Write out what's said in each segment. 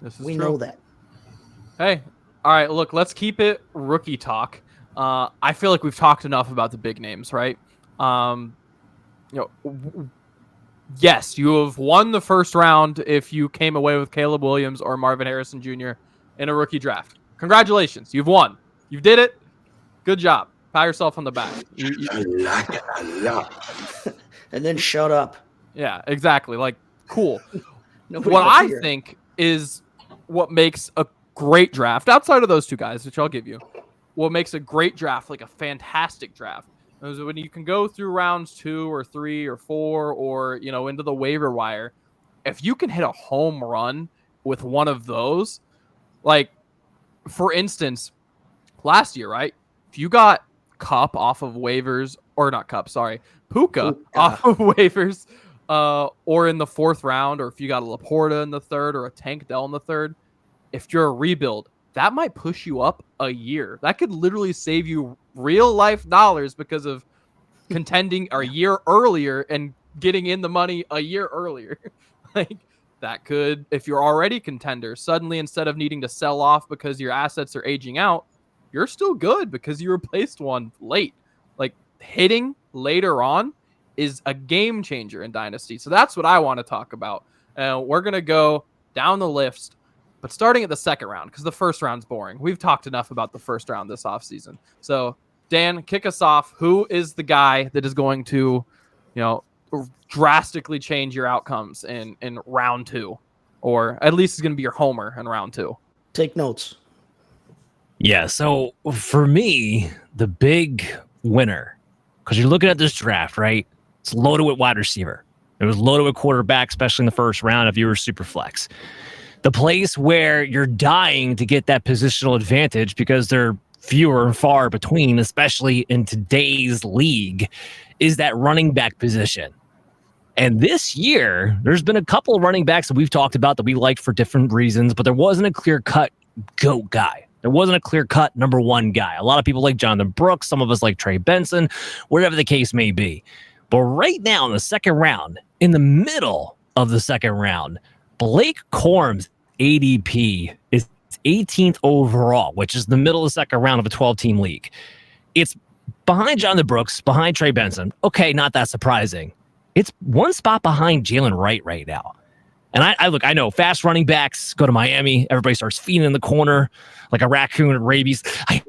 This is we true. know that. Hey, all right, look, let's keep it rookie talk. I feel like we've talked enough about the big names, right? Yes, you have won the first round if you came away with Caleb Williams or Marvin Harrison Jr. in a rookie draft. Congratulations, you've won. You did it. Good job. Pat yourself on the back. I like it a lot. And then shut up. Yeah, exactly. Like, cool. Nobody What wants to I hear it. think is what makes a great draft, outside of those two guys, which I'll give you, what makes a great draft, like a fantastic draft, is when you can go through rounds 2 or 3 or 4 or, into the waiver wire. If you can hit a home run with one of those, like, for instance, last year, right? If you got Cup off of waivers, or not Cup, sorry, Puka off of waivers, or in the 4th round, or if you got a Laporta in the 3rd or a Tank Dell in the 3rd, if you're a rebuild, that might push you up a year. That could literally save you real life dollars because of contending a year earlier and getting in the money a year earlier. Like, that could, if you're already contender, suddenly instead of needing to sell off because your assets are aging out, you're still good because you replaced one late. Like, hitting later on is a game changer in Dynasty. So that's what I want to talk about. We're going to go down the list, but starting at the 2nd round, because the 1st round's boring. We've talked enough about the 1st round this offseason. So, Dan, kick us off. Who is the guy that is going to, drastically change your outcomes in round 2? Or at least is going to be your homer in round 2. Take notes. Yeah, so for me, the big winner, because you're looking at this draft, right? It's loaded with wide receiver. It was loaded with quarterback, especially in the 1st round if you were super flex. The place where you're dying to get that positional advantage because they're fewer and far between, especially in today's league, is that running back position. And this year, there's been a couple of running backs that we've talked about that we liked for different reasons, but there wasn't a clear-cut GOAT guy. There wasn't a clear-cut number 1 guy. A lot of people like Jonathan Brooks. Some of us like Trey Benson, whatever the case may be. But right now in the 2nd round, in the middle of the 2nd round, Blake Corum's ADP is 18th overall, which is the middle of the 2nd round of a 12-team league. It's behind Jonathan Brooks, behind Trey Benson. Okay, not that surprising. It's one spot behind Jalen Wright right now. And I know fast running backs go to Miami. Everybody starts feeding in the corner like a raccoon at rabies. I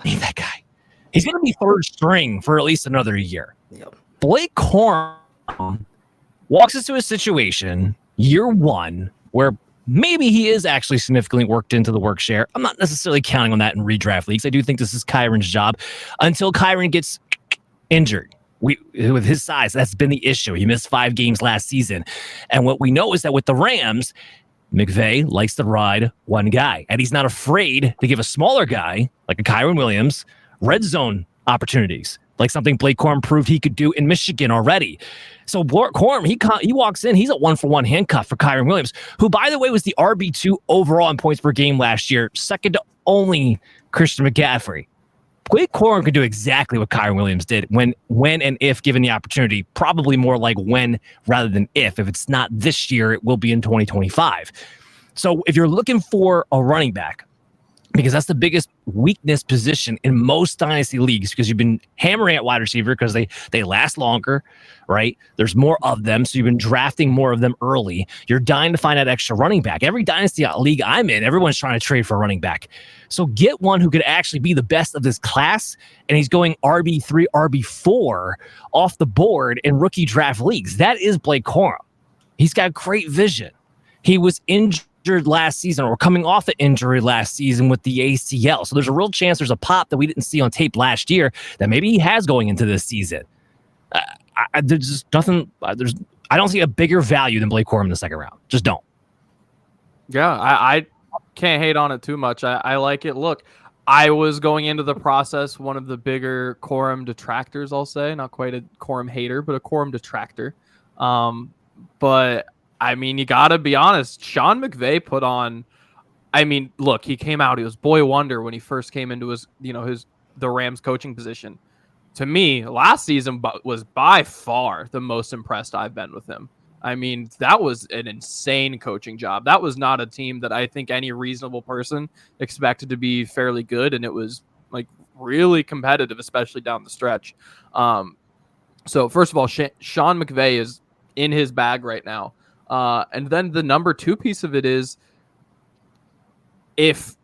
need that guy. He's going to be 3rd string for at least another year. Yep. Blake Corum walks into a situation, year 1, where maybe he is actually significantly worked into the work share. I'm not necessarily counting on that in redraft leagues. I do think this is Kyron's job until Kyron gets injured. With his size, that's been the issue. He missed 5 games last season. And what we know is that with the Rams, McVay likes to ride one guy. And he's not afraid to give a smaller guy, like a Kyron Williams, red zone opportunities, like something Blake Corum proved he could do in Michigan already. So Corum, he walks in, he's a 1-for-1 handcuff for Kyron Williams, who, by the way, was the RB2 overall in points per game last year, second to only Christian McCaffrey. Blake Corum can do exactly what Kyron Williams did when and if given the opportunity. Probably more like when rather than if. If it's not this year, it will be in 2025. So if you're looking for a running back, because that's the biggest weakness position in most dynasty leagues, because you've been hammering at wide receiver because they last longer, right? There's more of them, so you've been drafting more of them early. You're dying to find that extra running back. Every dynasty league I'm in, everyone's trying to trade for a running back. So get one who could actually be the best of this class, and he's going RB3, RB4 off the board in rookie draft leagues. That is Blake Corum. He's got great vision. He was injured last season or coming off an injury last season with the ACL. So there's a real chance there's a pop that we didn't see on tape last year that maybe he has going into this season. There's just nothing. I don't see a bigger value than Blake Corum in the 2nd round. Just don't. Yeah, I can't hate on it too much. I like it. Look, I was going into the process one of the bigger Corum detractors, I'll say. Not quite a Corum hater, but a Corum detractor. But I mean, you got to be honest. Sean McVay put on, look, he came out, he was boy wonder when he first came into the Rams coaching position. To me, last season was by far the most impressed I've been with him. I mean, that was an insane coaching job. That was not a team that I think any reasonable person expected to be fairly good, and it was like really competitive, especially down the stretch. So first of all, Sean McVay is in his bag right now. And then the number 2 piece of it is if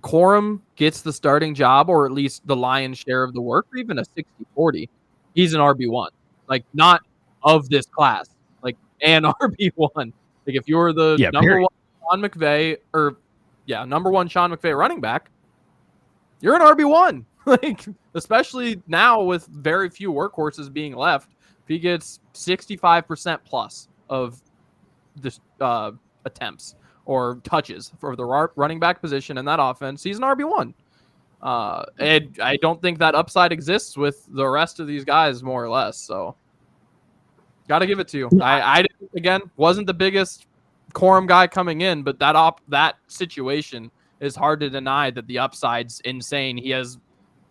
Corum gets the starting job, or at least the lion's share of the work, or even a 60-40, he's an RB1. Like, not of this class, like an RB1. Like, if you're the number 1 Sean McVay, number 1 Sean McVay running back, you're an RB1. Like, especially now with very few workhorses being left, if he gets 65% plus of the attempts or touches for the running back position in that offense, he's an RB1. And I don't think that upside exists with the rest of these guys, more or less. So, got to give it to you. I again wasn't the biggest Corum guy coming in, but that situation is hard to deny that the upside's insane. He has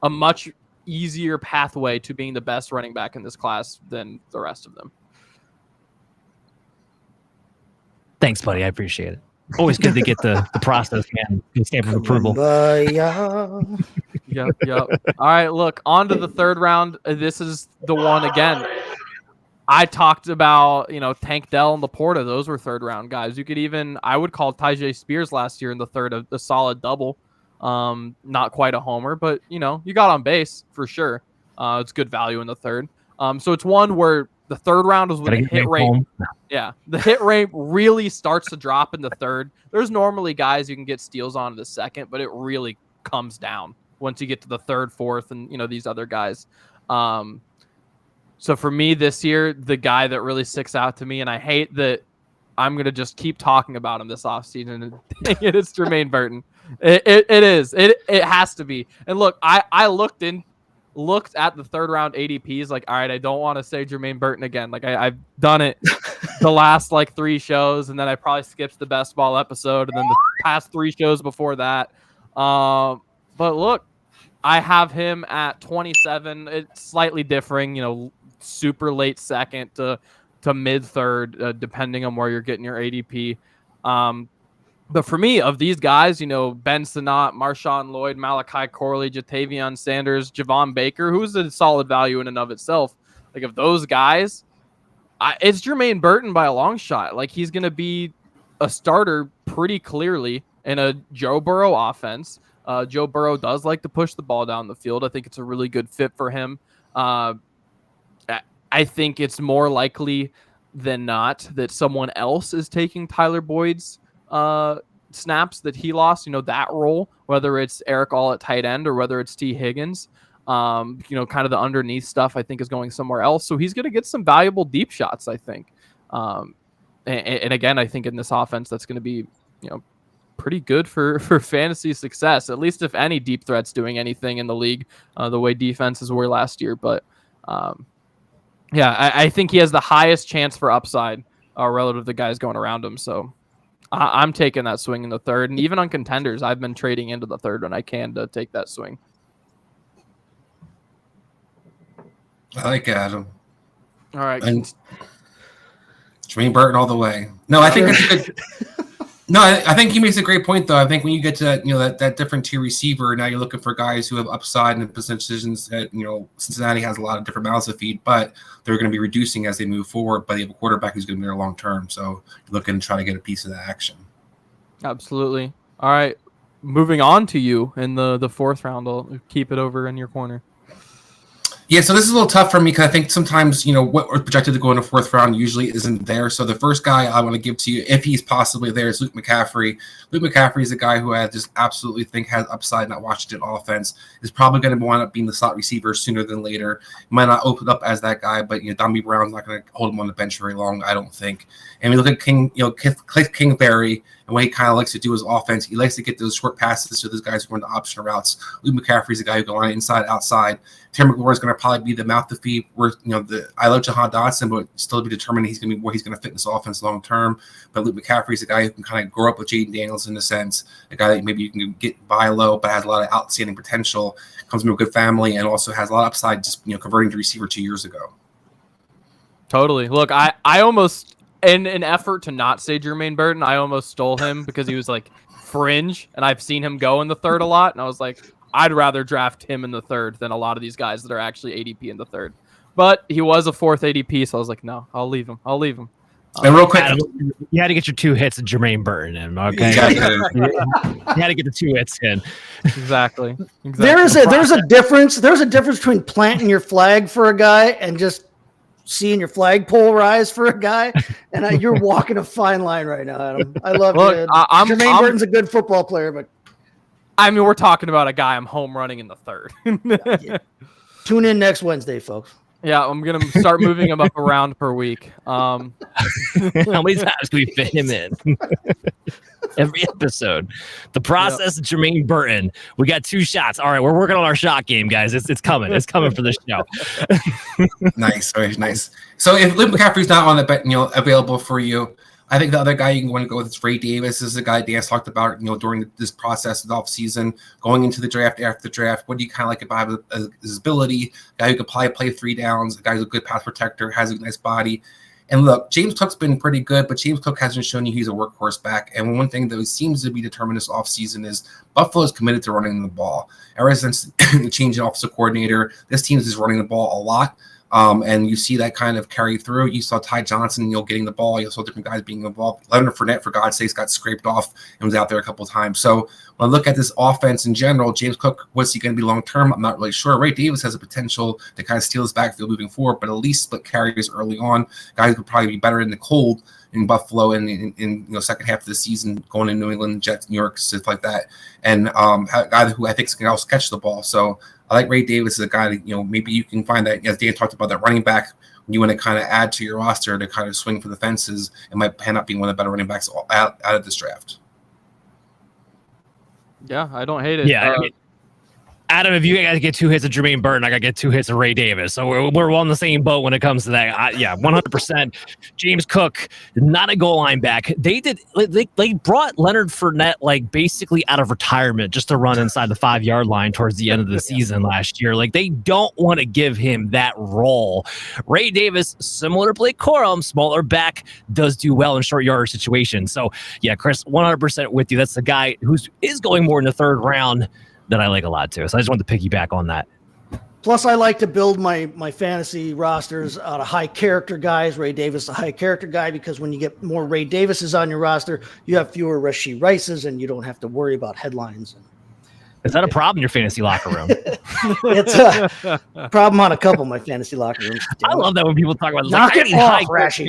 a much easier pathway to being the best running back in this class than the rest of them. Thanks, buddy. I appreciate it. Always good to get the process, man. Stamp of approval. Yep. All right, look, on to the third round. This is the one again. I talked about, Tank Dell and Laporta. Those were third round guys. I would call Tyjae Spears last year in the third a solid double. Not quite a homer, but you got on base for sure. It's good value in the third. So it's one where the third round is when the hit rate. Yeah, the hit rate really starts to drop in the third. There's normally guys you can get steals on in the second, but it really comes down once you get to the third, fourth, and these other guys. So for me this year, the guy that really sticks out to me, and I hate that I'm gonna just keep talking about him this offseason, and it's Germaine Burton. It is. It has to be. And look, I looked at the third round ADPs, like, all right, I don't want to say Germaine Burton again. Like, I've done it the last 3 shows, and then I probably skipped the best ball episode, and then the past 3 shows before that. But look, I have him at 27. It's slightly differing, super late second to mid third, depending on where you're getting your ADP. But for me, of these guys, Ben Sinnott, Marshawn Lloyd, Malachi Corley, Jatavion Sanders, Javon Baker, who's a solid value in and of itself. Like, of those guys, it's Germaine Burton by a long shot. Like, he's going to be a starter pretty clearly in a Joe Burrow offense. Joe Burrow does like to push the ball down the field. I think it's a really good fit for him. I think it's more likely than not that someone else is taking Tyler Boyd's snaps that he lost, that role, whether it's Eric All at tight end or whether it's T. Higgins. Kind of the underneath stuff, I think, is going somewhere else. So he's going to get some valuable deep shots, I think. And again, I think in this offense, that's going to be, pretty good for fantasy success, at least if any deep threat's doing anything in the league, the way defenses were last year. But I think he has the highest chance for upside relative to the guys going around him. So I'm taking that swing in the third. And even on contenders, I've been trading into the third when I can to take that swing. I like Adam. All right. And Germaine Burton all the way. No, I think that's good. No, I think he makes a great point, though. I think when you get to that different tier receiver, now you're looking for guys who have upside and positions that, Cincinnati has a lot of different mouths to feed, but they're going to be reducing as they move forward. But they have a quarterback who's going to be there long term. So you're looking to try to get a piece of that action. Absolutely. All right. Moving on to you in the fourth round. I'll keep it over in your corner. Yeah, so this is a little tough for me because I think sometimes, what we're projected to go in the fourth round usually isn't there. So the first guy I want to give to you, if he's possibly there, is Luke McCaffrey. Luke McCaffrey is a guy who I just absolutely think has upside in that Washington offense. Is probably going to wind up being the slot receiver sooner than later. He might not open up as that guy, but Domby Brown's not going to hold him on the bench very long, I don't think. And we look at Cliff Kingsbury and what he kind of likes to do is offense. He likes to get those short passes to those guys who run the option routes. Luke McCaffrey's a guy who can line inside, outside. Terry McLaurin is going to probably be the mouth to feed. Where I love Jahan Dotson, but still to be determined he's going to be where he's going to fit in this offense long term. But Luke McCaffrey's a guy who can kind of grow up with Jaden Daniels in a sense, a guy that maybe you can get by low, but has a lot of outstanding potential. Comes from a good family and also has a lot of upside. Just converting to receiver 2 years ago. Totally. Look, I almost in an effort to not say Germaine Burton, I almost stole him because he was like fringe, and I've seen him go in the third a lot, and I was like, I'd rather draft him in the third than a lot of these guys that are actually ADP in the third. But he was a fourth ADP, so I was like, no, I'll leave him. And real quick, Adam, you had to get your 2 hits of Germaine Burton in, okay? You had to get the 2 hits in. Exactly. There's a difference. There's a difference between planting your flag for a guy and just seeing your flagpole rise for a guy. And you're walking a fine line right now, Adam. I love you. Germaine Burton's a good football player, but I mean, we're talking about a guy I'm home running in the third. yeah. Tune in next Wednesday, folks. Yeah, I'm gonna start moving him up a round per week. How many times can we fit him in? Every episode. The process of Germaine Burton. We got 2 shots. All right, we're working on our shot game, guys. It's coming. It's coming for this show. Nice, very nice. So if Luke McCaffrey's not on the bet, available for you, I think the other guy you want to go with is Ray Davis. This is a guy Dan talked about, during this process of the offseason, going into the draft, after the draft. What do you kind of like about his ability? A guy who could probably play 3 downs, a guy who's a good pass protector, has a nice body. And look, James Cook's been pretty good, but James Cook hasn't shown you he's a workhorse back. And one thing that seems to be determined this offseason is Buffalo's committed to running the ball. Ever since the change in offensive coordinator, this team is running the ball a lot. And you see that kind of carry through. You saw Ty Johnson, getting the ball. You saw different guys being involved. Leonard Fournette, for God's sakes, got scraped off and was out there a couple of times. So when I look at this offense in general, James Cook, what's he going to be long term? I'm not really sure. Ray Davis has a potential to kind of steal his backfield moving forward, but at least split carries early on. Guys would probably be better in the cold in Buffalo and in second half of the season, going to New England, Jets, New York, stuff like that. And a guy who I think can also catch the ball. So I like Ray Davis as a guy that, maybe you can find that, as Dan talked about, that running back you want to kind of add to your roster to kind of swing for the fences. It might end up being one of the better running backs out of this draft. Yeah, I don't hate it. Yeah, Adam, if you guys get 2 hits of Germaine Burton, I got to get 2 hits of Ray Davis. So we're on the same boat when it comes to that. 100%. James Cook, not a goal line back. They brought Leonard Fournette basically out of retirement just to run inside the 5-yard line towards the end of the season last year. They don't want to give him that role. Ray Davis, similar to Blake Corum, smaller back, does do well in short yardage situations. So yeah, Chris, 100% with you. That's the guy who is going more in the 3rd round that I like a lot too. So I just wanted to piggyback on that. Plus, I like to build my fantasy rosters out of high character guys. Ray Davis, a high character guy, because when you get more Ray Davises on your roster, you have fewer Rashee Rices, and you don't have to worry about headlines. Is that a problem in your fantasy locker room? It's a problem on a couple of my fantasy locker rooms. I love that when people talk about knock it off, Rashee.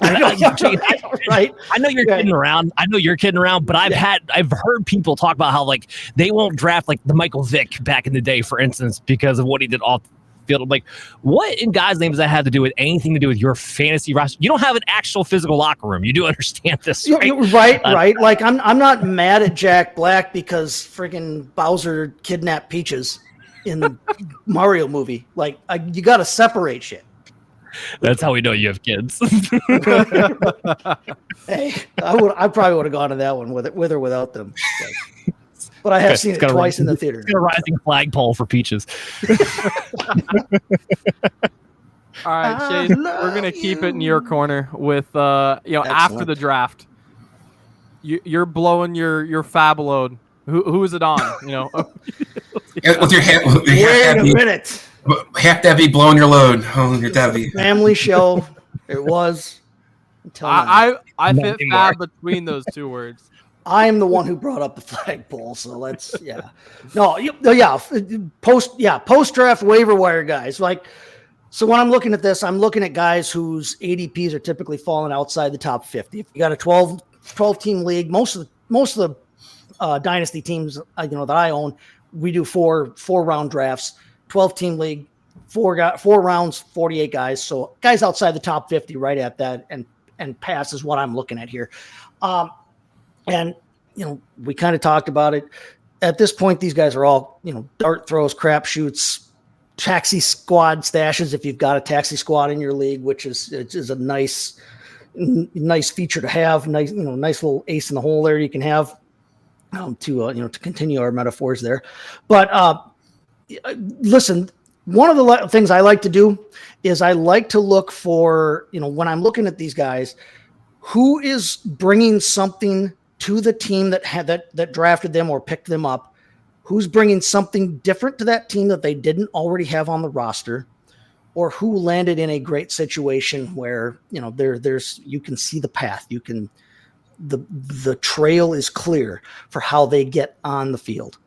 Right. I know you're kidding around. But I've heard people talk about how they won't draft the Michael Vick back in the day, for instance, because of what he did off the field. I'm like, what in God's name does that have to do with anything to do with your fantasy roster? You don't have an actual physical locker room. You do understand this, right? Right. I'm not mad at Jack Black because freaking Bowser kidnapped Peaches in the Mario movie. You got to separate shit. That's how we know you have kids. Hey, I probably would have gone to that one with or without them. But I have seen it twice in the theater. It's got a rising flagpole for Peaches. All right, Chase, we're gonna keep it in your corner with after the draft. You're blowing your fab load. Who is it on? With your hand. Wait a minute. Half Debbie blowing your load. Oh, your Debbie. Family show. It was. I fit fab between those 2 words. I am the one who brought up the flagpole, so let's post draft waiver wire guys. So when I'm looking at this, I'm looking at guys whose ADPs are typically falling outside the top 50. If you got a 12 team league, most of the dynasty teams that I own, we do four round drafts. 12-team league, 4 rounds, 48 guys. So guys outside the top 50, right at that, and pass is what I'm looking at here. And we kind of talked about it. At this point, these guys are all dart throws, crap shoots, taxi squad stashes. If you've got a taxi squad in your league, which is a nice feature to have. Nice little ace in the hole there you can have to continue our metaphors there. But listen, one of the things I like to do is I like to look for, when I'm looking at these guys, who is bringing something to the team that drafted them or picked them up, who's bringing something different to that team that they didn't already have on the roster, or who landed in a great situation where, there's you can see the path, the trail is clear for how they get on the field.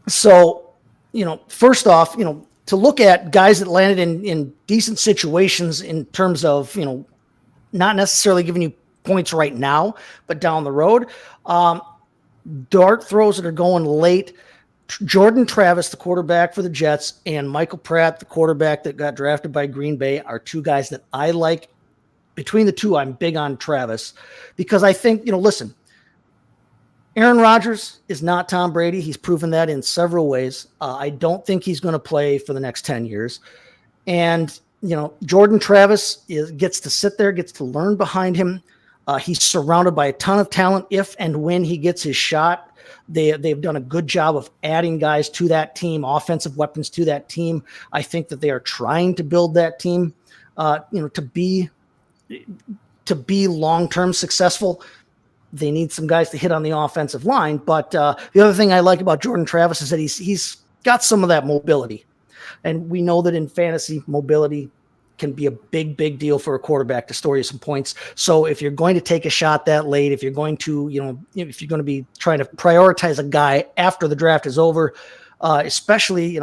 So, first off, to look at guys that landed in decent situations in terms of, not necessarily giving you points right now, but down the road, dart throws that are going late. Jordan Travis, the quarterback for the Jets, and Michael Pratt, the quarterback that got drafted by Green Bay, are two guys that I like. Between the two, I'm big on Travis because I think, listen, Aaron Rodgers is not Tom Brady. He's proven that in several ways. I don't think he's going to play for the next 10 years. And, Jordan Travis gets to sit there, gets to learn behind him. He's surrounded by a ton of talent if and when he gets his shot. They've done a good job of adding guys to that team, offensive weapons to that team. I think that they are trying to build that team, to be long-term successful. They need some guys to hit on the offensive line. But the other thing I like about Jordan Travis is that he's got some of that mobility. And we know that in fantasy, mobility can be a big, big deal for a quarterback to store you some points. So if you're going to take a shot that late, if you're going to, if you're going to be trying to prioritize a guy after the draft is over, especially,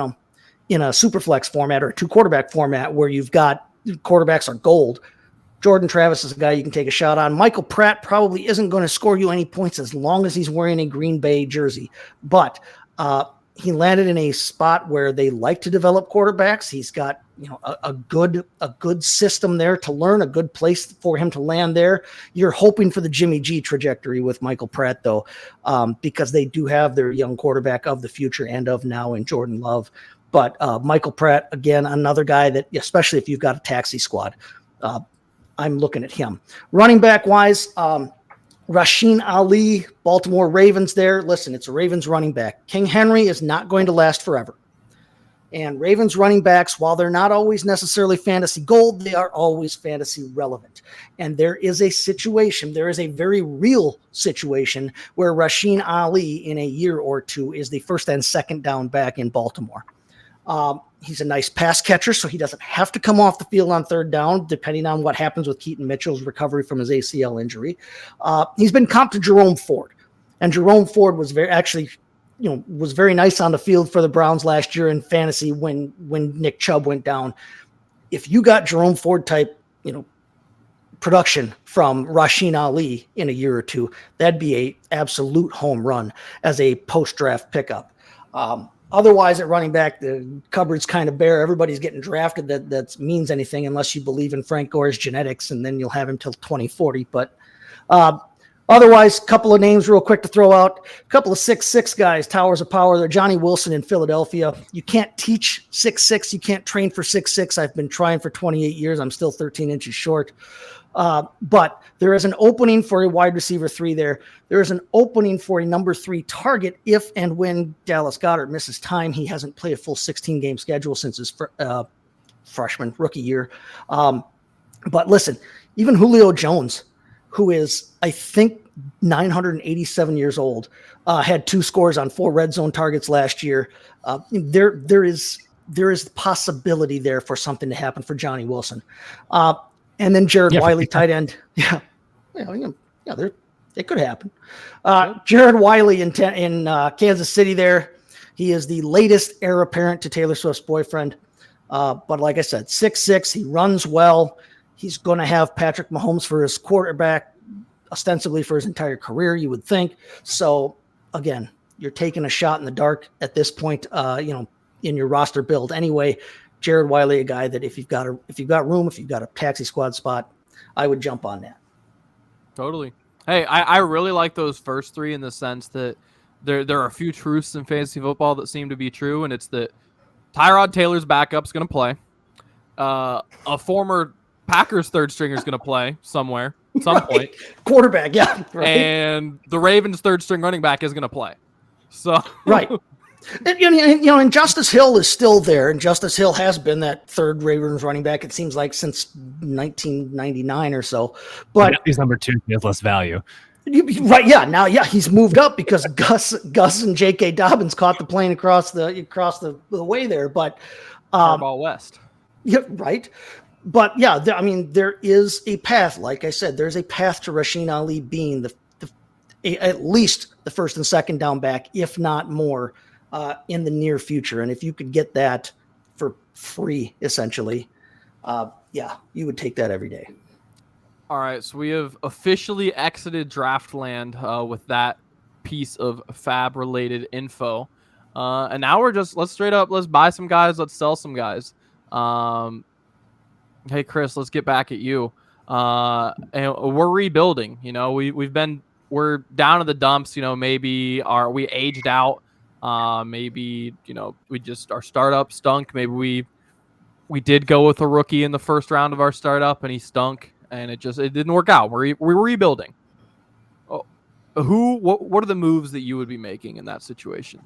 in a super flex format or a 2-quarterback format where you've got quarterbacks are gold, Jordan Travis is a guy you can take a shot on. Michael Pratt probably isn't going to score you any points as long as he's wearing a Green Bay jersey, but he landed in a spot where they like to develop quarterbacks. He's got, a good system there to learn, a good place for him to land there. You're hoping for the Jimmy G trajectory with Michael Pratt, though, because they do have their young quarterback of the future and of now in Jordan Love. But Michael Pratt, again, another guy that, especially if you've got a taxi squad, I'm looking at him. Running back wise, Rasheen Ali, Baltimore Ravens there. Listen, it's a Ravens running back. King Henry is not going to last forever. And Ravens running backs, while they're not always necessarily fantasy gold, they are always fantasy relevant. And there is a very real situation where Rasheen Ali in a year or two is the first and second down back in Baltimore. He's a nice pass catcher, so he doesn't have to come off the field on third down, depending on what happens with Keaton Mitchell's recovery from his ACL injury. He's been comped to Jerome Ford, and Jerome Ford was very nice on the field for the Browns last year in fantasy when Nick Chubb went down. If you got Jerome Ford type, production from Rasheen Ali in a year or two, that'd be a absolute home run as a post-draft pickup. Otherwise, at running back, the cupboard's kind of bare. Everybody's getting drafted that means anything unless you believe in Frank Gore's genetics, and then you'll have him till 2040. But otherwise, a couple of names real quick to throw out. A couple of 6'6" guys, towers of power. They're Johnny Wilson in Philadelphia. You can't teach 6'6". You can't train for 6'6". I've been trying for 28 years. I'm still 13 inches short. But there is an opening for a wide receiver 3 there. There is an opening for a number 3 target if and when Dallas Goedert misses time. He hasn't played a full 16-game schedule since his freshman rookie year. But listen, even Julio Jones, who is, I think, 987 years old, had 2 scores on 4 red zone targets last year. There is possibility there for something to happen for Johnny Wilson. And then Jared Wiley, tight end. It could happen. Jared Wiley in Kansas City there. He is the latest heir apparent to Taylor Swift's boyfriend. But like I said, 6'6", he runs well. He's going to have Patrick Mahomes for his quarterback, ostensibly for his entire career, you would think. So, again, you're taking a shot in the dark at this point, in your roster build anyway. Jared Wiley, a guy that if you've got room, if you've got a taxi squad spot, I would jump on that. Totally. Hey, I really like those first 3 in the sense that there are a few truths in fantasy football that seem to be true, and it's that Tyrod Taylor's backup's going to play. A former Packers third stringer is going to play somewhere, at some point. Quarterback, yeah. Right. And the Ravens third string running back is going to play. So right. And Justice Hill is still there, and Justice Hill has been that third Ravens running back, it seems like, since 1999 or so. But he's number 2. He has less value. Right, yeah. Now, yeah, he's moved up because Gus and J.K. Dobbins caught the plane across the way there. But Harbaugh West. Yeah, right. But yeah, there is a path. Like I said, there's a path to Rasheen Ali being at least the first and second down back, if not more, in the near future. And if you could get that for free, essentially, yeah, you would take that every day. All right, so we have officially exited Draftland with that piece of Fab-related info. And now we're just, let's buy some guys, let's sell some guys. Hey, Chris, let's get back at you. And we're rebuilding. We're down to the dumps. Maybe we aged out. Maybe we just our startup stunk. Maybe we did go with a rookie in the first round of our startup and he stunk. And it didn't work out. We're rebuilding. What are the moves that you would be making in that situation?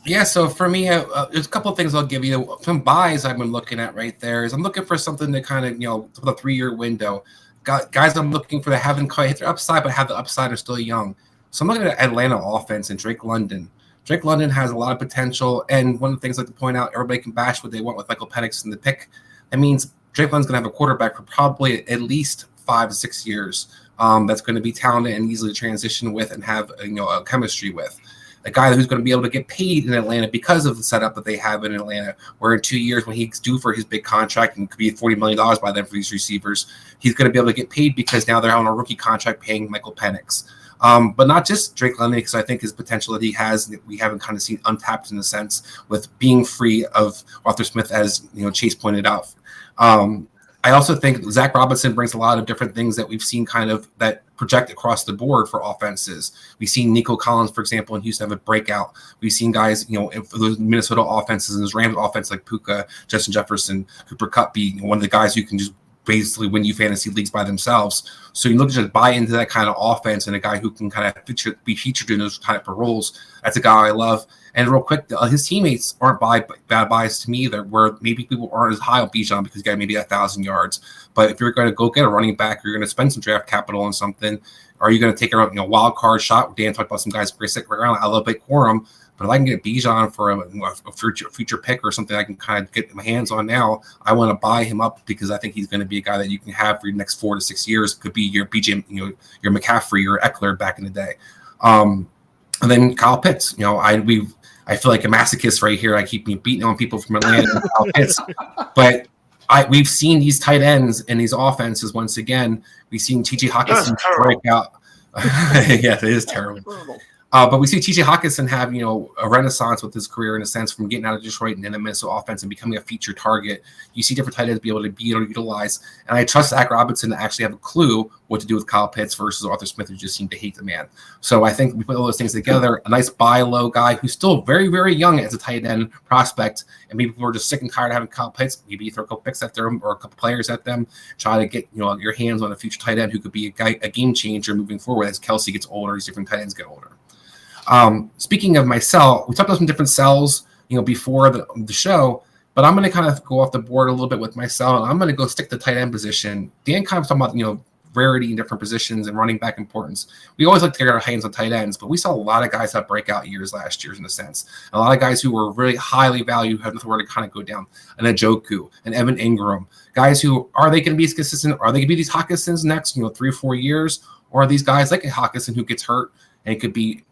Yeah, so for me, there's a couple of things I'll give you. Some buys I've been looking at right there is I'm looking for something to kind of, for the 3-year window. Guys I'm looking for that haven't quite hit their upside, but have the upside are still young. So I'm looking at Atlanta offense and Drake London. Drake London has a lot of potential. And one of the things I like to point out, everybody can bash what they want with Michael Penix in the pick. That means Drake London's going to have a quarterback for probably at least 5 to 6 years. That's going to be talented and easily transition with and have a chemistry with. A guy who's going to be able to get paid in Atlanta because of the setup that they have in Atlanta, where in 2 years when he's due for his big contract and could be $40 million by then for these receivers, he's going to be able to get paid because now they're on a rookie contract paying Michael Penix. But not just Drake London, because I think his potential that he has, that we haven't kind of seen untapped in a sense with being free of Arthur Smith, as Chase pointed out. I also think Zach Robinson brings a lot of different things that we've seen kind of that project across the board for offenses. We've seen Nico Collins, for example, in Houston have a breakout. We've seen guys, for those Minnesota offenses and those Rams offense like Puka, Justin Jefferson, Cooper Kupp be one of the guys who can just basically win you fantasy leagues by themselves. So you look to just buy into that kind of offense and a guy who can kind of be featured in those type of roles. That's a guy I love. And real quick, his teammates aren't bad buys to me either, where maybe people aren't as high on Bijan because he got maybe 1,000 yards. But if you're going to go get a running back, you're going to spend some draft capital on something, are you going to take a wild card shot? Dan talked about some guys great stick around. I love Blake Corum, but if I can get Bijan for a future pick or something I can kind of get my hands on now, I want to buy him up because I think he's going to be a guy that you can have for your next 4 to 6 years. Could be your BJ, your McCaffrey or Eckler back in the day. And then Kyle Pitts, I feel like a masochist right here. I keep beating on people from Atlanta and Kyle Pitts, but we've seen these tight ends in these offenses once again. We've seen T.J. Hawkinson break out. Yeah, it is terrible. But we see T.J. Hawkinson have, a renaissance with his career in a sense from getting out of Detroit and in the Minnesota offense and becoming a feature target. You see different tight ends be able to utilize. And I trust Zach Robinson to actually have a clue what to do with Kyle Pitts versus Arthur Smith, who just seemed to hate the man. So I think we put all those things together. A nice buy low guy who's still very, very young as a tight end prospect. And maybe people are just sick and tired of having Kyle Pitts. Maybe you throw a couple picks at them or a couple players at them. Try to get your hands on a future tight end who could be a game changer moving forward as Kelsey gets older, as different tight ends get older. Speaking of my sell, we talked about some different sells, before the show, but I'm going to kind of go off the board a little bit with my sell, and I'm going to go stick to the tight end position. Dan kind of talking about, rarity in different positions and running back importance. We always like to get our hands on tight ends, but we saw a lot of guys have breakout years last year in a sense. A lot of guys who were really highly valued had nowhere to kind of go down. And Njoku and Evan Ingram, guys who, are they going to be as consistent? Are they going to be these Hawkinsons next, 3 or 4 years? Or are these guys like a Hawkinson who gets hurt and it could be,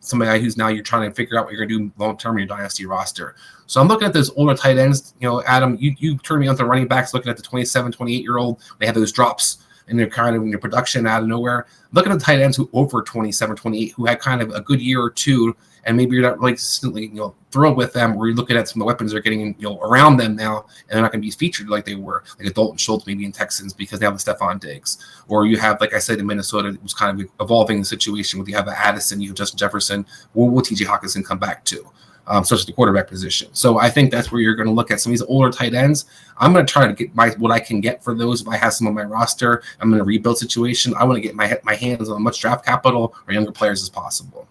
somebody who's now you're trying to figure out what you're going to do long-term in your dynasty roster. So I'm looking at those older tight ends. Adam, you turned me on to running backs, looking at the 27, 28-year-old. They have those drops and they're kind of in your production out of nowhere. Looking at the tight ends who over 27, 28, who had kind of a good year or two, and maybe you're not really consistently, thrilled with them, or you're looking at some of the weapons they're getting, around them now, and they're not going to be featured like they were, like a Dalton Schultz maybe in Texans because they have the Stephon Diggs. Or you have, like I said, in Minnesota, it was kind of evolving the situation with you have Addison, you have Justin Jefferson. Where will T.J. Hawkinson come back to? Such as the quarterback position. So I think that's where you're going to look at some of these older tight ends. I'm going to try to get what I can get for those. If I have some on my roster, I'm in a rebuild situation. I want to get my hands on as much draft capital or younger players as possible.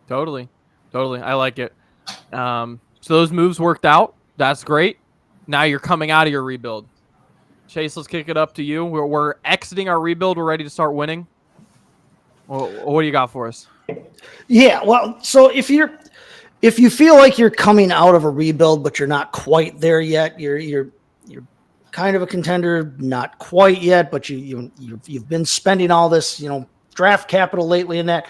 Totally. Totally. I like it. So those moves worked out. That's great. Now you're coming out of your rebuild. Chase, let's kick it up to you. We're exiting our rebuild. We're ready to start winning. What do you got for us? Yeah, well, so if you feel like you're coming out of a rebuild, but you're not quite there yet, you're kind of a contender, not quite yet, but you've been spending all this, draft capital lately in that.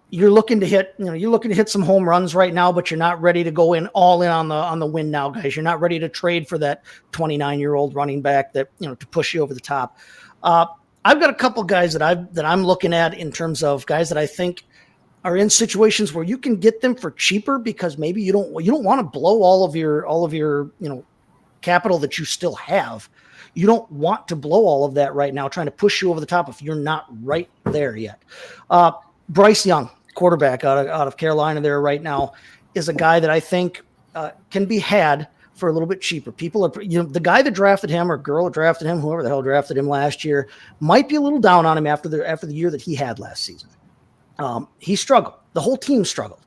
You're looking to hit some home runs right now, but you're not ready to go all in on the win now, guys. You're not ready to trade for that 29-year-old running back that to push you over the top. I've got a couple guys that I'm looking at in terms of guys that I think are in situations where you can get them for cheaper because maybe you don't want to blow all of your capital that you still have. You don't want to blow all of that right now, trying to push you over the top if you're not right there yet. Bryce Young, quarterback out of Carolina there right now, is a guy that I think can be had for a little bit cheaper. People are, the guy that drafted him or girl that drafted him, whoever the hell drafted him last year, might be a little down on him after the year that he had last season. He struggled. The whole team struggled.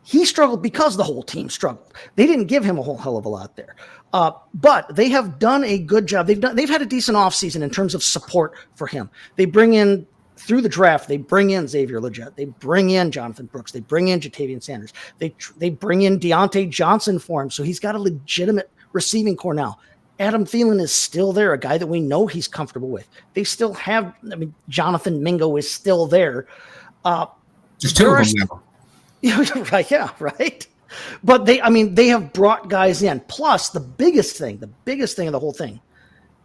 He struggled because the whole team struggled. They didn't give him a whole hell of a lot there. But they have done a good job. They've had a decent offseason in terms of support for him. They bring in, through the draft, they bring in Xavier Legette. They bring in Jonathan Brooks. They bring in Jatavian Sanders. They bring in Deontay Johnson for him. So he's got a legitimate receiving core now. Adam Thielen is still there, a guy that we know he's comfortable with. They still have, Jonathan Mingo is still there. There's two of them now. Right, yeah, right. But they have brought guys in. Plus, the biggest thing of the whole thing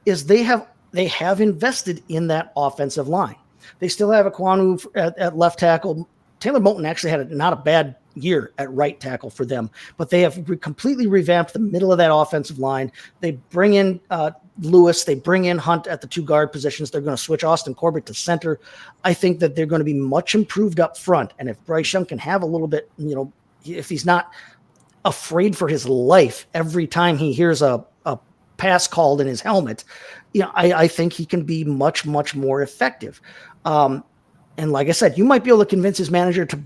is they have invested in that offensive line. They still have Ekwonu at left tackle. Taylor Moton actually had not a bad year at right tackle for them, but they have completely revamped the middle of that offensive line. They bring in Lewis. They bring in Hunt at the 2 guard positions. They're going to switch Austin Corbett to center. I think that they're going to be much improved up front. And if Bryce Young can have a little bit, if he's not afraid for his life every time he hears a pass called in his helmet, I think he can be much, much more effective. And like I said, you might be able to convince his manager to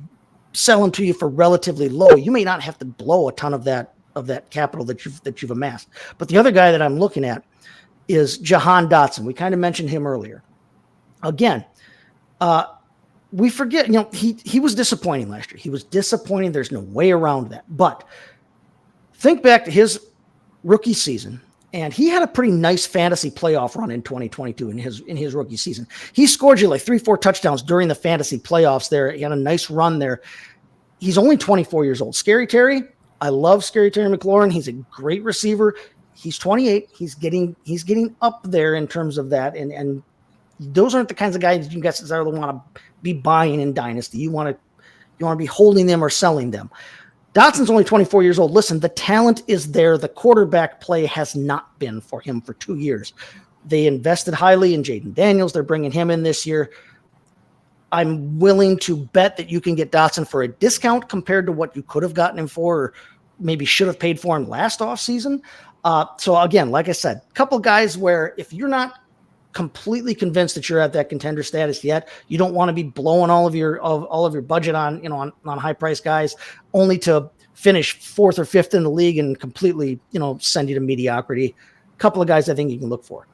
sell him to you for relatively low. You may not have to blow a ton of that capital that you've amassed. But the other guy that I'm looking at is Jahan Dotson. We kind of mentioned him earlier. Again, we forget, he was disappointing last year. He was disappointing. There's no way around that. But think back to his rookie season, and he had a pretty nice fantasy playoff run in 2022 in his rookie season. He scored you like 3-4 touchdowns during the fantasy playoffs there. He had a nice run there. He's only 24 years old. Scary Terry, I love Scary Terry McLaurin. He's a great receiver. He's 28. He's getting up there in terms of that. And those aren't the kinds of guys you necessarily want to be buying in Dynasty. You want to be holding them or selling them. Dotson's only 24 years old. Listen, the talent is there. The quarterback play has not been for him for 2 years. They invested highly in Jaden Daniels. They're bringing him in this year. I'm willing to bet that you can get Dotson for a discount compared to what you could have gotten him for, or maybe should have paid for him last offseason. So again, like I said, a couple guys where if you're not completely convinced that you're at that contender status yet, you don't want to be blowing all of your budget on on high price guys only to finish 4th or 5th in the league and completely send you to mediocrity. A couple of guys I think you can look for.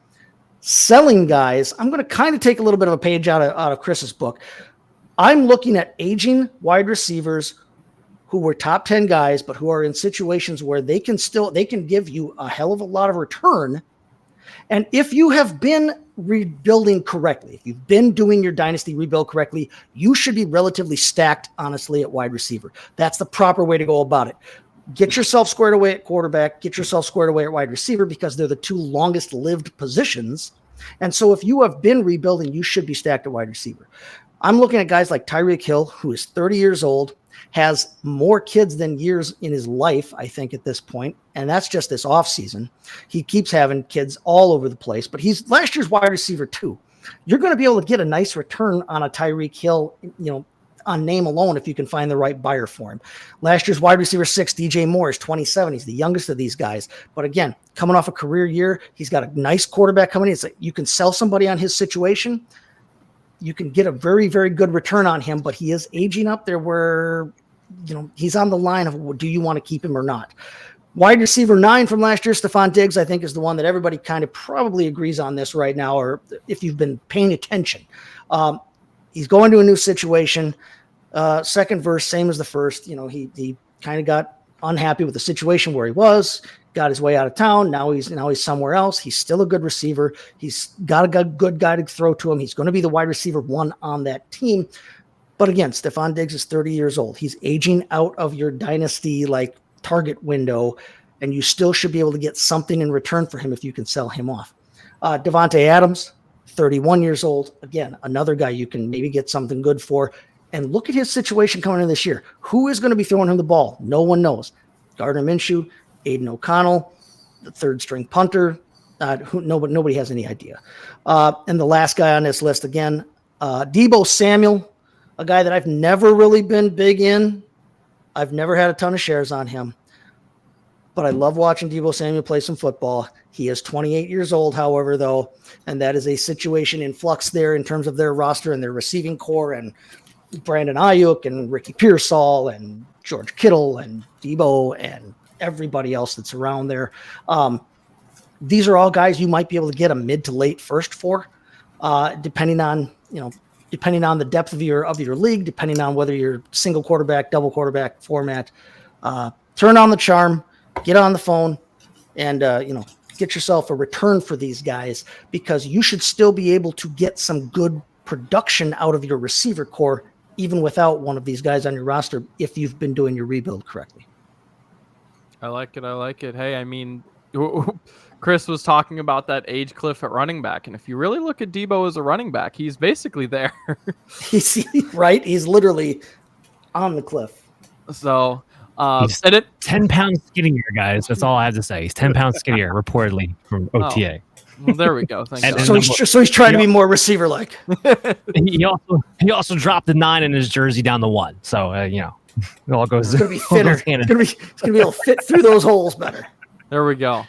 Selling guys, I'm going to kind of take a little bit of a page out of Chris's book. I'm looking at aging wide receivers who were top 10 guys, but who are in situations where they can give you a hell of a lot of return. And if you have been rebuilding correctly, if you've been doing your dynasty rebuild correctly, you should be relatively stacked, honestly, at wide receiver. That's the proper way to go about it. Get yourself squared away at quarterback, get yourself squared away at wide receiver, because they're the 2 longest lived positions. And so if you have been rebuilding, you should be stacked at wide receiver. I'm looking at guys like Tyreek Hill, who is 30 years old, has more kids than years in his life, I think, at this point. And that's just this offseason. He keeps having kids all over the place, but he's last year's wide receiver too. You're going to be able to get a nice return on a Tyreek Hill, on name alone, if you can find the right buyer for him. Last year's wide receiver 6, DJ Moore, is 27. He's the youngest of these guys. But again, coming off a career year, he's got a nice quarterback coming in. It's like you can sell somebody on his situation. You can get a very, very good return on him, but he is aging up there where he's on the line of, do you want to keep him or not? Wide receiver 9 from last year, Stephon Diggs, I think is the one that everybody kind of probably agrees on this right now, or if you've been paying attention. He's going to a new situation. Second verse, same as the first. He kind of got unhappy with the situation where he was, got his way out of town. Now he's somewhere else. He's still a good receiver. He's got a good guy to throw to him. He's going to be the wide receiver 1 on that team. But again, Stephon Diggs is 30 years old. He's aging out of your dynasty target window, and you still should be able to get something in return for him if you can sell him off. Devontae Adams, 31 years old. Again, another guy you can maybe get something good for. And look at his situation coming in this year. Who is going to be throwing him the ball? No one knows. Gardner Minshew, Aiden O'Connell, the third string punter. Nobody has any idea. And the last guy on this list, again, Deebo Samuel, a guy that I've never really been big in. I've never had a ton of shares on him. But I love watching Deebo Samuel play some football. He is 28 years old, however, though, and that is a situation in flux there in terms of their roster and their receiving core, and Brandon Ayuk and Ricky Pearsall and George Kittle and Deebo and everybody else that's around there. These are all guys you might be able to get a mid to late first for, depending on the depth of your league, depending on whether you're single quarterback, double quarterback format. Turn on the charm, get on the phone, and get yourself a return for these guys, because you should still be able to get some good production out of your receiver core even without one of these guys on your roster if you've been doing your rebuild correctly. I like it. Hey, I mean, Chris was talking about that age cliff at running back, and if you really look at Deebo as a running back, he's basically there. He's right. He's literally on the cliff. So, he's 10 pounds skinnier, guys. That's all I have to say. He's 10 pounds skinnier, reportedly, from OTA. Well, there we go. Thank God. So he's trying to be more receiver-like. He also dropped the 9 in his jersey down the 1. So it all goes. It's going to be fitter. It's going to be able to fit through those holes better. There we go.